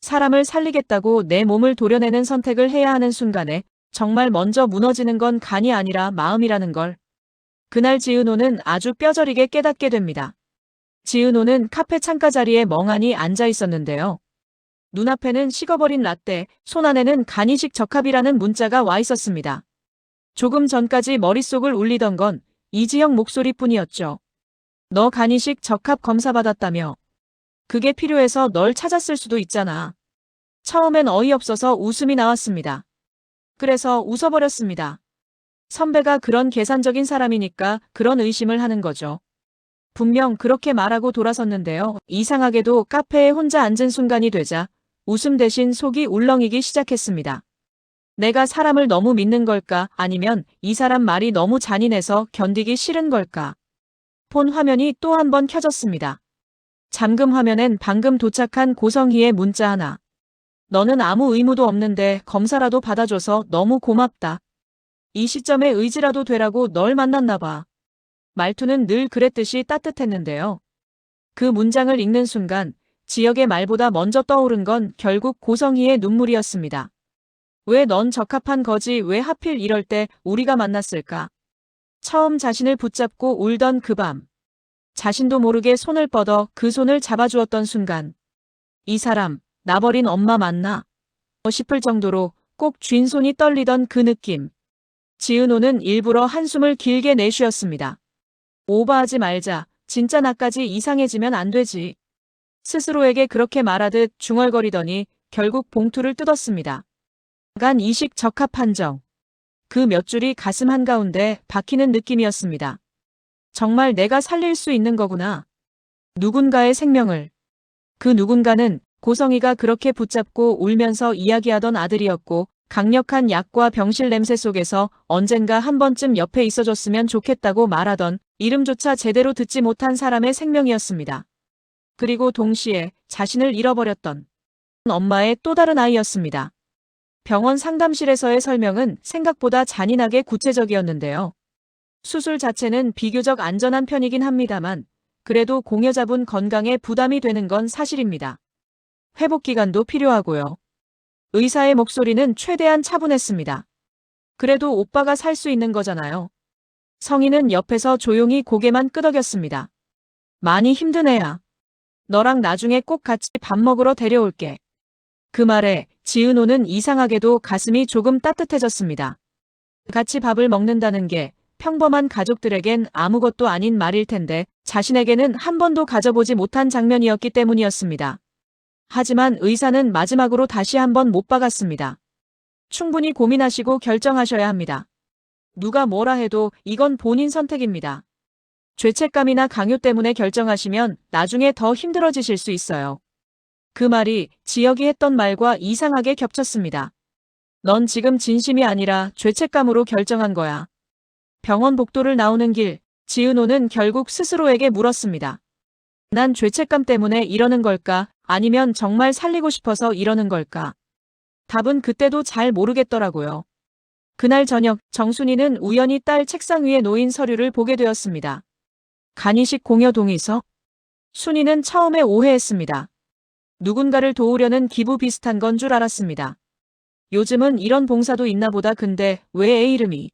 사람을 살리겠다고 내 몸을 도려내는 선택을 해야 하는 순간에 정말 먼저 무너지는 건 간이 아니라 마음이라는 걸. 그날 지은호는 아주 뼈저리게 깨닫게 됩니다. 지은호는 카페 창가 자리에 멍하니 앉아 있었는데요. 눈앞에는 식어버린 라떼, 손안에는 간이식 적합이라는 문자가 와 있었습니다. 조금 전까지 머릿속을 울리던 건 이지영 목소리뿐이었죠. 너 간이식 적합 검사 받았다며. 그게 필요해서 널 찾았을 수도 있잖아. 처음엔 어이없어서 웃음이 나왔습니다. 그래서 웃어버렸습니다. 선배가 그런 계산적인 사람이니까 그런 의심을 하는 거죠. 분명 그렇게 말하고 돌아섰는데요. 이상하게도 카페에 혼자 앉은 순간이 되자 웃음 대신 속이 울렁이기 시작했습니다. 내가 사람을 너무 믿는 걸까? 아니면 이 사람 말이 너무 잔인해서 견디기 싫은 걸까? 폰 화면이 또 한 번 켜졌습니다. 잠금 화면엔 방금 도착한 고성희의 문자 하나. 너는 아무 의무도 없는데 검사라도 받아줘서 너무 고맙다. 이 시점에 의지라도 되라고 널 만났나 봐. 말투는 늘 그랬듯이 따뜻했는데요. 그 문장을 읽는 순간 지역의 말보다 먼저 떠오른 건 결국 고성희의 눈물이었습니다. 왜 넌 적합한 거지? 왜 하필 이럴 때 우리가 만났을까? 처음 자신을 붙잡고 울던 그 밤. 자신도 모르게 손을 뻗어 그 손을 잡아주었던 순간. 이 사람, 나 버린 엄마 맞나? 싶을 정도로 꼭 쥔 손이 떨리던 그 느낌. 지은호는 일부러 한숨을 길게 내쉬었습니다. 오버하지 말자. 진짜 나까지 이상해지면 안 되지. 스스로에게 그렇게 말하듯 중얼거리더니 결국 봉투를 뜯었습니다. 간 이식 적합 판정. 그 몇 줄이 가슴 한가운데 박히는 느낌이었습니다. 정말 내가 살릴 수 있는 거구나. 누군가의 생명을. 그 누군가는 고성희가 그렇게 붙잡고 울면서 이야기하던 아들이었고 강력한 약과 병실 냄새 속에서 언젠가 한 번쯤 옆에 있어줬으면 좋겠다고 말하던 이름조차 제대로 듣지 못한 사람의 생명이었습니다. 그리고 동시에 자신을 잃어버렸던 엄마의 또 다른 아이였습니다. 병원 상담실에서의 설명은 생각보다 잔인하게 구체적이었는데요. 수술 자체는 비교적 안전한 편이긴 합니다만 그래도 공여자분 건강에 부담이 되는 건 사실입니다. 회복 기간도 필요하고요. 의사의 목소리는 최대한 차분했습니다. 그래도 오빠가 살 수 있는 거잖아요. 성희는 옆에서 조용히 고개만 끄덕였습니다. 많이 힘든 애야. 너랑 나중에 꼭 같이 밥 먹으러 데려올게. 그 말에 지은호는 이상하게도 가슴이 조금 따뜻해졌습니다. 같이 밥을 먹는다는 게 평범한 가족들에겐 아무것도 아닌 말일 텐데 자신에게는 한 번도 가져보지 못한 장면이었기 때문이었습니다. 하지만 의사는 마지막으로 다시 한번 못 박았습니다. 충분히 고민하시고 결정하셔야 합니다. 누가 뭐라 해도 이건 본인 선택입니다. 죄책감이나 강요 때문에 결정하시면 나중에 더 힘들어지실 수 있어요. 그 말이 지역이 했던 말과 이상하게 겹쳤습니다. 넌 지금 진심이 아니라 죄책감으로 결정한 거야. 병원 복도를 나오는 길, 지은호는 결국 스스로에게 물었습니다. 난 죄책감 때문에 이러는 걸까? 아니면 정말 살리고 싶어서 이러는 걸까? 답은 그때도 잘 모르겠더라고요. 그날 저녁 정순이는 우연히 딸 책상 위에 놓인 서류를 보게 되었습니다. 간이식 공여 동의서? 순이는 처음에 오해했습니다. 누군가를 도우려는 기부 비슷한 건 줄 알았습니다. 요즘은 이런 봉사도 있나 보다. 근데 왜 애 이름이?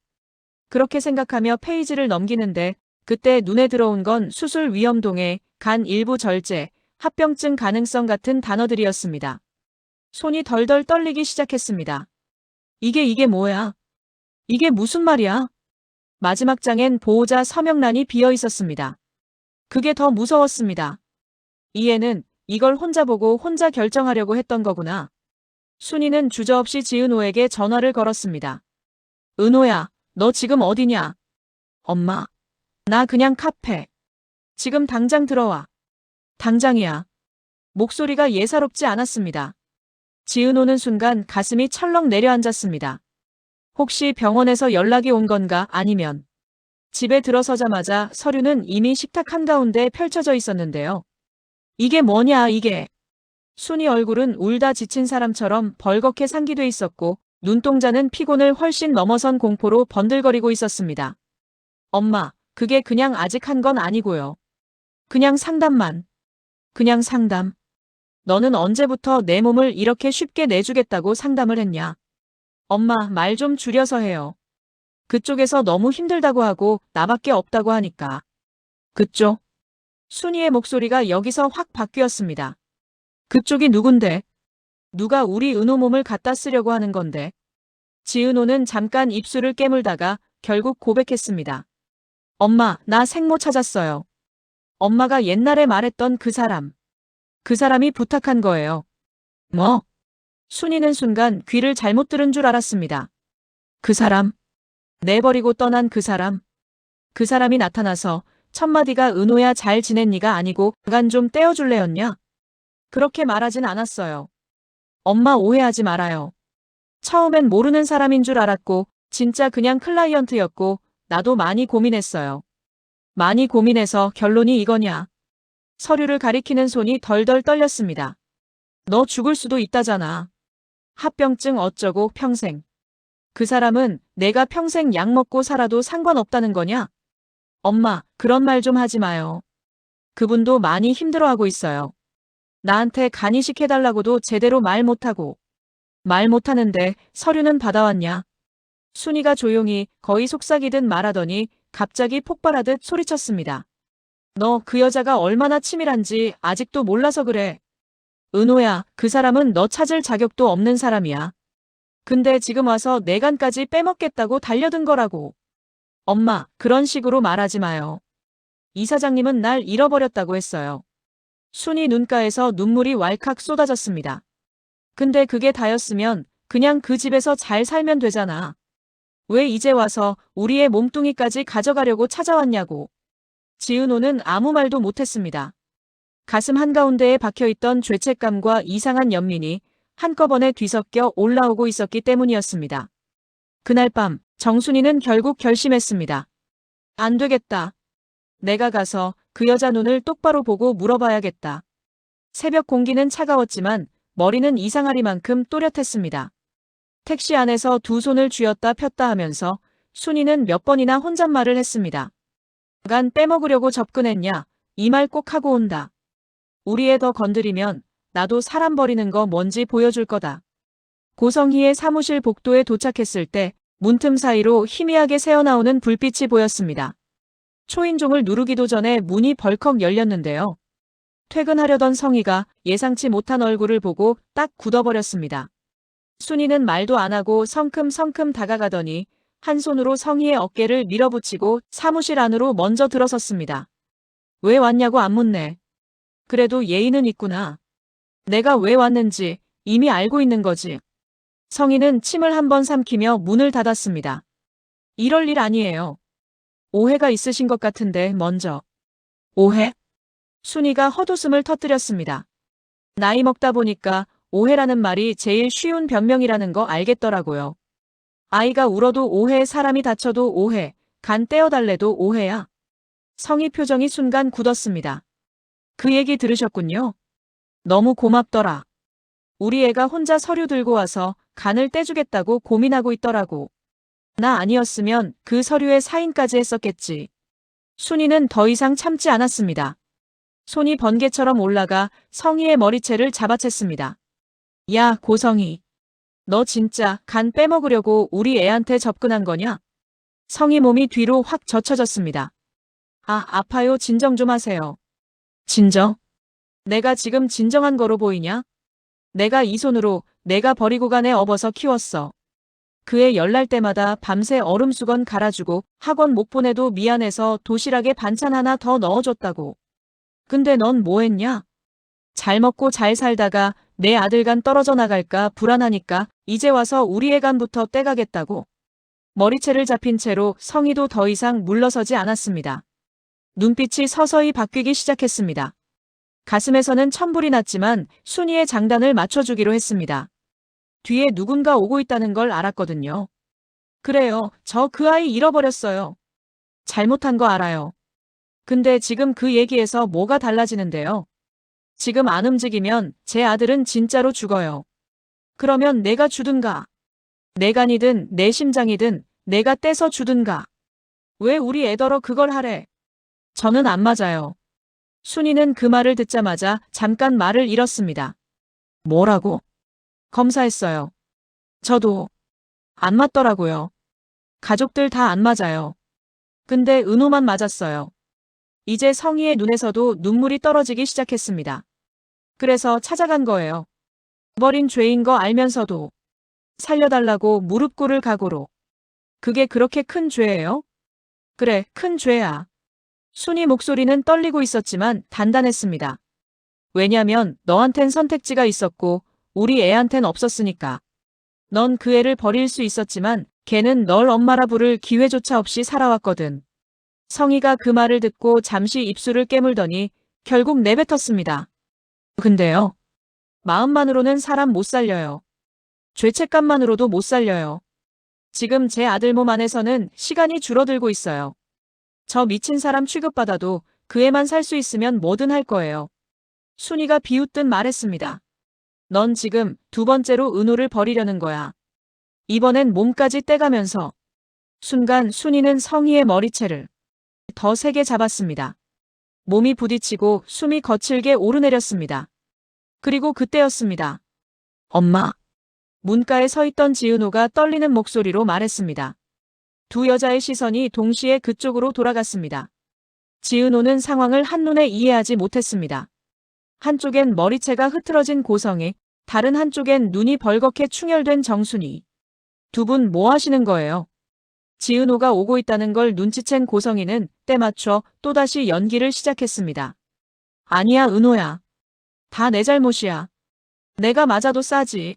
그렇게 생각하며 페이지를 넘기는데 그때 눈에 들어온 건 수술 위험 동해, 간 일부 절제, 합병증 가능성 같은 단어들이었습니다. 손이 덜덜 떨리기 시작했습니다. 이게 뭐야? 이게 무슨 말이야? 마지막 장엔 보호자 서명란이 비어 있었습니다. 그게 더 무서웠습니다. 이 애는 이걸 혼자 보고 혼자 결정하려고 했던 거구나. 순이는 주저없이 지은호에게 전화를 걸었습니다. 은호야, 너 지금 어디냐? 엄마. 나 그냥 카페. 지금 당장 들어와. 당장이야. 목소리가 예사롭지 않았습니다. 지은호는 순간 가슴이 철렁 내려앉았습니다. 혹시 병원에서 연락이 온 건가? 아니면 집에 들어서자마자 서류는 이미 식탁 한가운데 펼쳐져 있었는데요. 이게 뭐냐 이게. 순이 얼굴은 울다 지친 사람처럼 벌겋게 상기돼 있었고 눈동자는 피곤을 훨씬 넘어선 공포로 번들거리고 있었습니다. 엄마, 그게 그냥 아직 한 건 아니고요. 그냥 상담만. 그냥 상담. 너는 언제부터 내 몸을 이렇게 쉽게 내주겠다고 상담을 했냐? 엄마, 말 좀 줄여서 해요. 그쪽에서 너무 힘들다고 하고 나밖에 없다고 하니까. 그쪽? 순이의 목소리가 여기서 확 바뀌었습니다. 그쪽이 누군데? 누가 우리 은호 몸을 갖다 쓰려고 하는 건데? 지은호는 잠깐 입술을 깨물다가 결국 고백했습니다. 엄마, 나 생모 찾았어요. 엄마가 옛날에 말했던 그 사람. 그 사람이 부탁한 거예요. 뭐? 순이는 순간 귀를 잘못 들은 줄 알았습니다. 그 사람? 내버리고 떠난 그 사람? 그 사람이 나타나서 첫마디가 은호야 잘 지냈니가 아니고 간 좀 떼어줄래였냐? 그렇게 말하진 않았어요. 엄마 오해하지 말아요. 처음엔 모르는 사람인 줄 알았고 진짜 그냥 클라이언트였고 나도 많이 고민했어요. 많이 고민해서 결론이 이거냐. 서류를 가리키는 손이 덜덜 떨렸습니다. 너 죽을 수도 있다잖아. 합병증 어쩌고 평생. 그 사람은 내가 평생 약 먹고 살아도 상관없다는 거냐? 엄마, 그런 말 좀 하지 마요. 그분도 많이 힘들어하고 있어요. 나한테 간이식 해달라고도 제대로 말 못하고. 말 못하는데 서류는 받아왔냐? 순이가 조용히 거의 속삭이듯 말하더니 갑자기 폭발하듯 소리쳤습니다. 너 그 여자가 얼마나 치밀한지 아직도 몰라서 그래. 은호야, 그 사람은 너 찾을 자격도 없는 사람이야. 근데 지금 와서 내 간까지 빼먹겠다고 달려든 거라고. 엄마, 그런 식으로 말하지 마요. 이 사장님은 날 잃어버렸다고 했어요. 순이 눈가에서 눈물이 왈칵 쏟아졌습니다. 근데 그게 다였으면 그냥 그 집에서 잘 살면 되잖아. 왜 이제 와서 우리의 몸뚱이까지 가져가려고 찾아왔냐고. 지은호는 아무 말도 못했습니다. 가슴 한가운데에 박혀있던 죄책감과 이상한 연민이 한꺼번에 뒤섞여 올라오고 있었기 때문이었습니다. 그날 밤 정순이는 결국 결심했습니다. 안 되겠다. 내가 가서 그 여자 눈을 똑바로 보고 물어봐야겠다. 새벽 공기는 차가웠지만 머리는 이상하리만큼 또렷했습니다. 택시 안에서 두 손을 쥐었다 폈다 하면서 순이는 몇 번이나 혼잣말을 했습니다. 간 빼먹으려고 접근했냐? 이 말 꼭 하고 온다. 우리 애 더 건드리면 나도 사람 버리는 거 뭔지 보여줄 거다. 고성희의 사무실 복도에 도착했을 때 문틈 사이로 희미하게 새어나오는 불빛이 보였습니다. 초인종을 누르기도 전에 문이 벌컥 열렸는데요. 퇴근하려던 성희가 예상치 못한 얼굴을 보고 딱 굳어버렸습니다. 순이는 말도 안 하고 성큼성큼 다가가더니 한 손으로 성희의 어깨를 밀어붙이고 사무실 안으로 먼저 들어섰습니다. 왜 왔냐고 안 묻네. 그래도 예의는 있구나. 내가 왜 왔는지 이미 알고 있는 거지. 성희는 침을 한번 삼키며 문을 닫았습니다. 이럴 일 아니에요. 오해가 있으신 것 같은데 먼저. 오해? 순이가 헛웃음을 터뜨렸습니다. 나이 먹다 보니까 오해라는 말이 제일 쉬운 변명이라는 거 알겠더라고요. 아이가 울어도 오해, 사람이 다쳐도 오해, 간 떼어달래도 오해야. 성희 표정이 순간 굳었습니다. 그 얘기 들으셨군요. 너무 고맙더라. 우리 애가 혼자 서류 들고 와서 간을 떼주겠다고 고민하고 있더라고. 나 아니었으면 그 서류에 사인까지 했었겠지. 순이는 더 이상 참지 않았습니다. 손이 번개처럼 올라가 성희의 머리채를 잡아챘습니다. 야, 고성희. 너 진짜 간 빼먹으려고 우리 애한테 접근한 거냐? 성희 몸이 뒤로 확 젖혀졌습니다. 아, 아파요. 진정 좀 하세요. 진정? 내가 지금 진정한 거로 보이냐? 내가 이 손으로 내가 버리고 간 애 업어서 키웠어. 그 애 열날 때마다 밤새 얼음수건 갈아주고 학원 못 보내도 미안해서 도시락에 반찬 하나 더 넣어줬다고. 근데 넌 뭐 했냐? 잘 먹고 잘 살다가 내 아들 간 떨어져 나갈까 불안하니까 이제 와서 우리 애 간부터 떼가겠다고. 머리채를 잡힌 채로 성희도 더 이상 물러서지 않았습니다. 눈빛이 서서히 바뀌기 시작했습니다. 가슴에서는 천불이 났지만 순이의 장단을 맞춰주기로 했습니다. 뒤에 누군가 오고 있다는 걸 알았거든요. 그래요. 저 그 아이 잃어버렸어요. 잘못한 거 알아요. 근데 지금 그 얘기에서 뭐가 달라지는데요? 지금 안 움직이면 제 아들은 진짜로 죽어요. 그러면 내가 주든가. 내 간이든 내 심장이든 내가 떼서 주든가. 왜 우리 애더러 그걸 하래? 저는 안 맞아요. 순이는 그 말을 듣자마자 잠깐 말을 잃었습니다. 뭐라고? 검사했어요. 저도 안 맞더라고요. 가족들 다 안 맞아요. 근데 은호만 맞았어요. 이제 성희의 눈에서도 눈물이 떨어지기 시작했습니다. 그래서 찾아간 거예요. 버린 죄인 거 알면서도 살려달라고 무릎 꿇을 각오로. 그게 그렇게 큰 죄예요? 그래, 큰 죄야. 순이 목소리는 떨리고 있었지만 단단했습니다. 왜냐면 너한텐 선택지가 있었고 우리 애한텐 없었으니까. 넌 그 애를 버릴 수 있었지만 걔는 널 엄마라 부를 기회조차 없이 살아왔거든. 성희가 그 말을 듣고 잠시 입술을 깨물더니 결국 내뱉었습니다. 근데요. 마음만으로는 사람 못 살려요. 죄책감만으로도 못 살려요. 지금 제 아들 몸 안에서는 시간이 줄어들고 있어요. 저 미친 사람 취급받아도 그 애만 살 수 있으면 뭐든 할 거예요. 순이가 비웃듯 말했습니다. 넌 지금 두 번째로 은호를 버리려는 거야. 이번엔 몸까지 떼가면서. 순간 순이는 성희의 머리채를 더 세게 잡았습니다. 몸이 부딪히고 숨이 거칠게 오르내렸습니다. 그리고 그때였습니다. 엄마. 문가에 서 있던 지은호가 떨리는 목소리로 말했습니다. 두 여자의 시선이 동시에 그쪽으로 돌아갔습니다. 지은호는 상황을 한눈에 이해하지 못했습니다. 한쪽엔 머리채가 흐트러진 고성희, 다른 한쪽엔 눈이 벌겋게 충혈된 정순이. 두 분 뭐 하시는 거예요? 지은호가 오고 있다는 걸 눈치챈 고성희는 때맞춰 또다시 연기를 시작했습니다. 아니야, 은호야. 다 내 잘못이야. 내가 맞아도 싸지.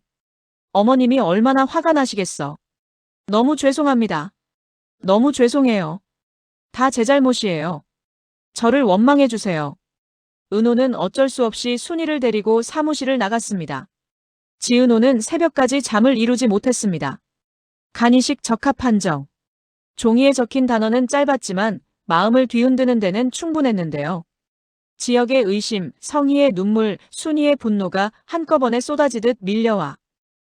어머님이 얼마나 화가 나시겠어. 너무 죄송합니다. 너무 죄송해요. 다 제 잘못이에요. 저를 원망해 주세요. 은호는 어쩔 수 없이 순이를 데리고 사무실을 나갔습니다. 지은호는 새벽까지 잠을 이루지 못했습니다. 간이식 적합 판정. 종이에 적힌 단어는 짧았지만 마음을 뒤흔드는 데는 충분했는데요. 지역의 의심, 성희의 눈물, 순이의 분노가 한꺼번에 쏟아지듯 밀려와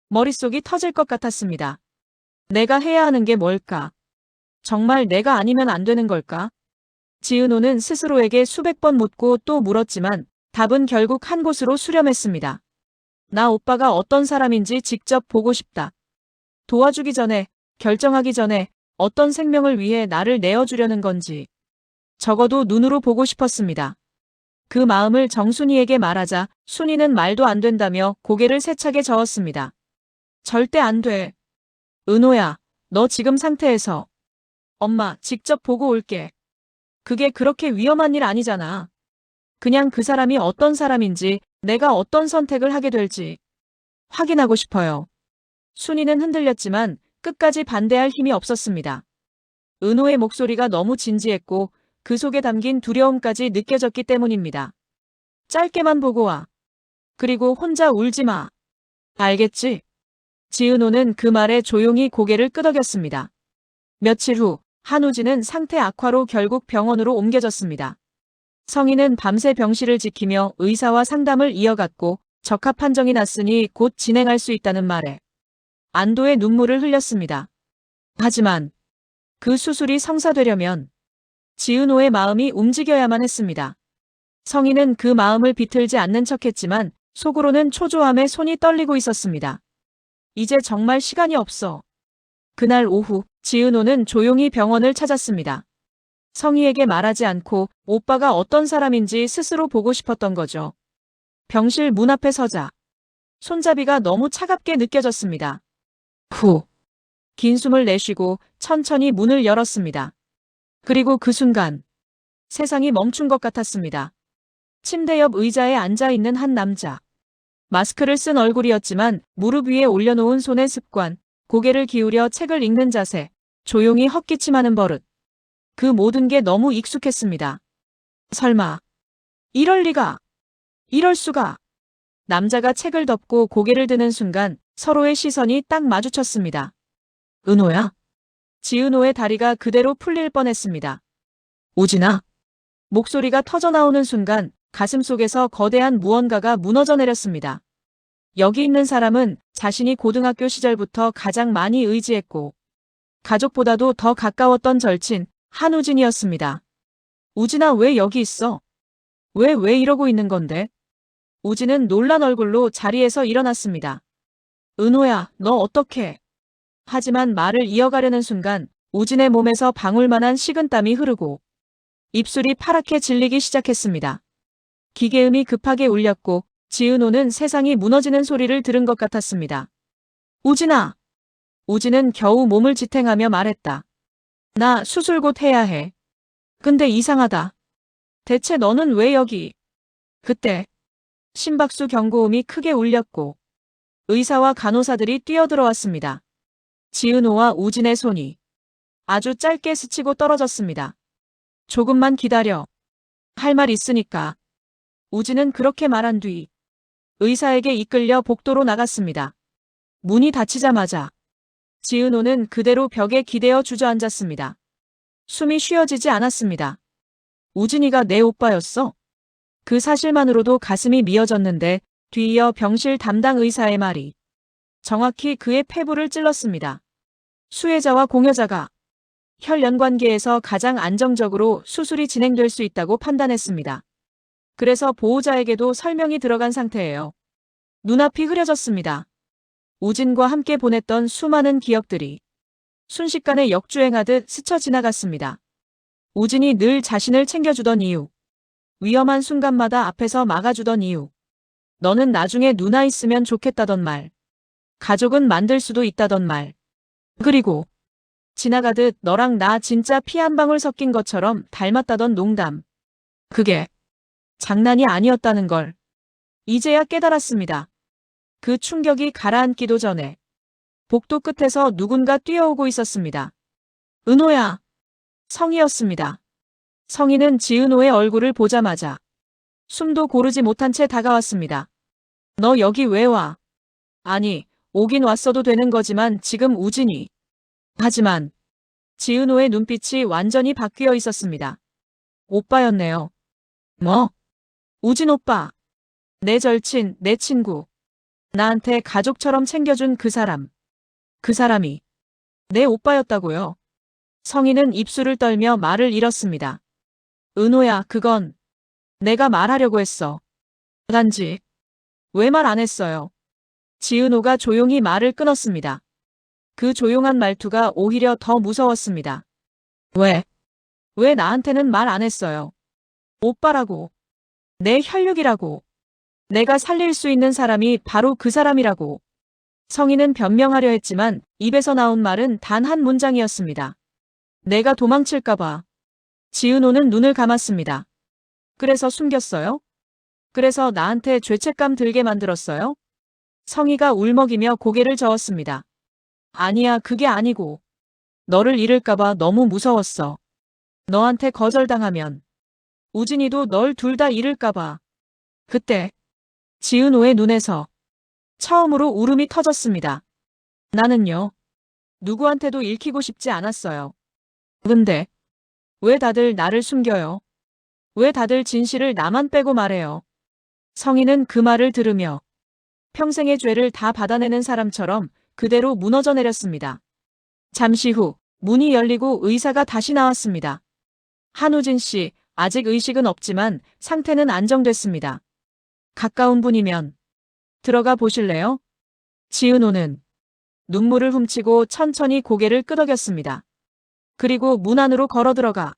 머릿속이 터질 것 같았습니다. 내가 해야 하는 게 뭘까? 정말 내가 아니면 안 되는 걸까? 지은호는 스스로에게 수백 번 묻고 또 물었지만 답은 결국 한 곳으로 수렴했습니다. 나 오빠가 어떤 사람인지 직접 보고 싶다. 도와주기 전에, 결정하기 전에 어떤 생명을 위해 나를 내어주려는 건지. 적어도 눈으로 보고 싶었습니다. 그 마음을 정순이에게 말하자 순이는 말도 안 된다며 고개를 세차게 저었습니다. 절대 안 돼. 은호야, 너 지금 상태에서. 엄마, 직접 보고 올게. 그게 그렇게 위험한 일 아니잖아. 그냥 그 사람이 어떤 사람인지, 내가 어떤 선택을 하게 될지 확인하고 싶어요. 순이는 흔들렸지만 끝까지 반대할 힘이 없었습니다. 은호의 목소리가 너무 진지했고 그 속에 담긴 두려움까지 느껴졌기 때문입니다. 짧게만 보고 와. 그리고 혼자 울지 마. 알겠지? 지은호는 그 말에 조용히 고개를 끄덕였습니다. 며칠 후 한우진은 상태 악화로 결국 병원으로 옮겨졌습니다. 성희는 밤새 병실을 지키며 의사와 상담을 이어갔고 적합 판정이 났으니 곧 진행할 수 있다는 말에 안도의 눈물을 흘렸습니다. 하지만 그 수술이 성사되려면 지은호의 마음이 움직여야만 했습니다. 성희는 그 마음을 비틀지 않는 척했지만 속으로는 초조함에 손이 떨리고 있었습니다. 이제 정말 시간이 없어. 그날 오후 지은호는 조용히 병원을 찾았습니다. 성희에게 말하지 않고 오빠가 어떤 사람인지 스스로 보고 싶었던 거죠. 병실 문 앞에 서자 손잡이가 너무 차갑게 느껴졌습니다. 후. 긴 숨을 내쉬고 천천히 문을 열었습니다. 그리고 그 순간 세상이 멈춘 것 같았습니다. 침대 옆 의자에 앉아있는 한 남자. 마스크를 쓴 얼굴이었지만 무릎 위에 올려놓은 손의 습관, 고개를 기울여 책을 읽는 자세, 조용히 헛기침하는 버릇. 그 모든 게 너무 익숙했습니다. 설마 이럴 리가, 이럴 수가. 남자가 책을 덮고 고개를 드는 순간 서로의 시선이 딱 마주쳤습니다. 은호야? 지은호의 다리가 그대로 풀릴 뻔했습니다. 우진아? 목소리가 터져나오는 순간 가슴속에서 거대한 무언가가 무너져 내렸습니다. 여기 있는 사람은 자신이 고등학교 시절부터 가장 많이 의지했고 가족보다도 더 가까웠던 절친 한우진이었습니다. 우진아, 왜 여기 있어? 왜 이러고 있는 건데? 우진은 놀란 얼굴로 자리에서 일어났습니다. 은호야, 너 어떡해? 하지만 말을 이어가려는 순간 우진의 몸에서 방울만한 식은땀이 흐르고 입술이 파랗게 질리기 시작했습니다. 기계음이 급하게 울렸고 지은호는 세상이 무너지는 소리를 들은 것 같았습니다. 우진아! 우진은 겨우 몸을 지탱하며 말했다. 나 수술 곧 해야 해. 근데 이상하다. 대체 너는 왜 여기? 그때 심박수 경고음이 크게 울렸고 의사와 간호사들이 뛰어들어왔습니다. 지은호와 우진의 손이 아주 짧게 스치고 떨어졌습니다. 조금만 기다려. 할 말 있으니까. 우진은 그렇게 말한 뒤 의사에게 이끌려 복도로 나갔습니다. 문이 닫히자마자 지은호는 그대로 벽에 기대어 주저앉았습니다. 숨이 쉬어지지 않았습니다. 우진이가 내 오빠였어? 그 사실만으로도 가슴이 미어졌는데 뒤이어 병실 담당 의사의 말이 정확히 그의 폐부를 찔렀습니다. 수혜자와 공여자가 혈연 관계에서 가장 안정적으로 수술이 진행될 수 있다고 판단했습니다. 그래서 보호자에게도 설명이 들어간 상태예요. 눈앞이 흐려졌습니다. 우진과 함께 보냈던 수많은 기억들이 순식간에 역주행하듯 스쳐 지나갔습니다. 우진이 늘 자신을 챙겨주던 이유, 위험한 순간마다 앞에서 막아주던 이유, 너는 나중에 누나 있으면 좋겠다던 말, 가족은 만들 수도 있다던 말, 그리고 지나가듯 너랑 나 진짜 피 한 방울 섞인 것처럼 닮았다던 농담. 그게 장난이 아니었다는 걸 이제야 깨달았습니다. 그 충격이 가라앉기도 전에 복도 끝에서 누군가 뛰어오고 있었습니다. 은호야. 성희였습니다. 성희는 지은호의 얼굴을 보자마자 숨도 고르지 못한 채 다가왔습니다. 너 여기 왜 와? 아니, 오긴 왔어도 되는 거지만 지금 우진이. 하지만 지은호의 눈빛이 완전히 바뀌어 있었습니다. 오빠였네요. 뭐? 우진 오빠. 내 절친, 내 친구. 나한테 가족처럼 챙겨준 그 사람. 그 사람이 내 오빠였다고요. 성희는 입술을 떨며 말을 잃었습니다. 은호야, 그건 내가 말하려고 했어. 단지 왜 말 안 했어요? 지은호가 조용히 말을 끊었습니다. 그 조용한 말투가 오히려 더 무서웠습니다. 왜 나한테는 말 안 했어요? 오빠라고. 내 혈육이라고. 내가 살릴 수 있는 사람이 바로 그 사람이라고. 성희는 변명하려 했지만 입에서 나온 말은 단 한 문장이었습니다. 내가 도망칠까봐. 지은호는 눈을 감았습니다. 그래서 숨겼어요? 그래서 나한테 죄책감 들게 만들었어요? 성희가 울먹이며 고개를 저었습니다. 아니야, 그게 아니고. 너를 잃을까봐 너무 무서웠어. 너한테 거절당하면 우진이도 널 둘 다 잃을까봐. 그때 지은호의 눈에서 처음으로 울음이 터졌습니다. 나는요. 누구한테도 읽히고 싶지 않았어요. 근데 왜 다들 나를 숨겨요? 왜 다들 진실을 나만 빼고 말해요? 성희는 그 말을 들으며 평생의 죄를 다 받아내는 사람처럼 그대로 무너져 내렸습니다. 잠시 후 문이 열리고 의사가 다시 나왔습니다. 한우진 씨, 아직 의식은 없지만 상태는 안정됐습니다. 가까운 분이면 들어가 보실래요? 지은호는 눈물을 훔치고 천천히 고개를 끄덕였습니다. 그리고 문 안으로 걸어 들어가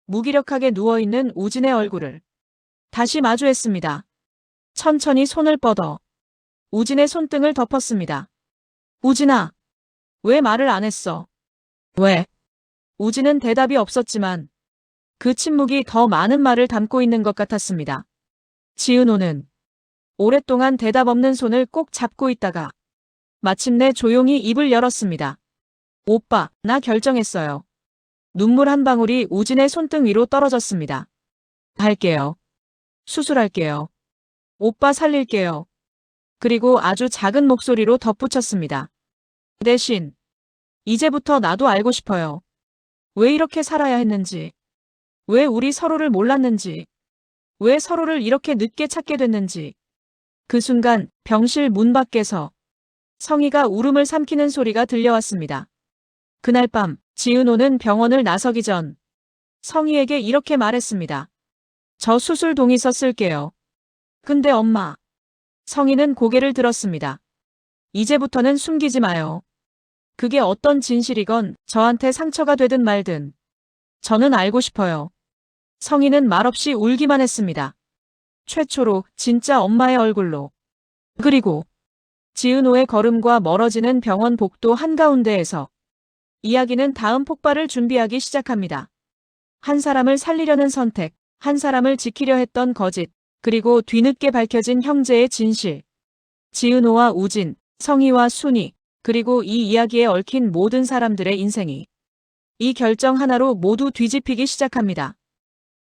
무기력하게 누워있는 우진의 얼굴을 다시 마주했습니다. 천천히 손을 뻗어 우진의 손등을 덮었습니다. 우진아, 왜 말을 안 했어? 왜? 우진은 대답이 없었지만 그 침묵이 더 많은 말을 담고 있는 것 같았습니다. 지은호는 오랫동안 대답 없는 손을 꼭 잡고 있다가 마침내 조용히 입을 열었습니다. 오빠, 나 결정했어요. 눈물 한 방울이 우진의 손등 위로 떨어졌습니다. 할게요. 수술할게요. 오빠 살릴게요. 그리고 아주 작은 목소리로 덧붙였습니다. 대신 이제부터 나도 알고 싶어요. 왜 이렇게 살아야 했는지. 왜 우리 서로를 몰랐는지. 왜 서로를 이렇게 늦게 찾게 됐는지. 그 순간 병실 문 밖에서 성희가 울음을 삼키는 소리가 들려왔습니다. 그날 밤 지은호는 병원을 나서기 전 성희에게 이렇게 말했습니다. 저 수술 동의서 쓸게요. 근데 엄마. 성희는 고개를 들었습니다. 이제부터는 숨기지 마요. 그게 어떤 진실이건 저한테 상처가 되든 말든. 저는 알고 싶어요. 성희는 말없이 울기만 했습니다. 최초로 진짜 엄마의 얼굴로. 그리고 지은호의 걸음과 멀어지는 병원 복도 한가운데에서 이야기는 다음 폭발을 준비하기 시작합니다. 한 사람을 살리려는 선택, 한 사람을 지키려 했던 거짓, 그리고 뒤늦게 밝혀진 형제의 진실. 지은호와 우진, 성희와 순희, 그리고 이 이야기에 얽힌 모든 사람들의 인생이 이 결정 하나로 모두 뒤집히기 시작합니다.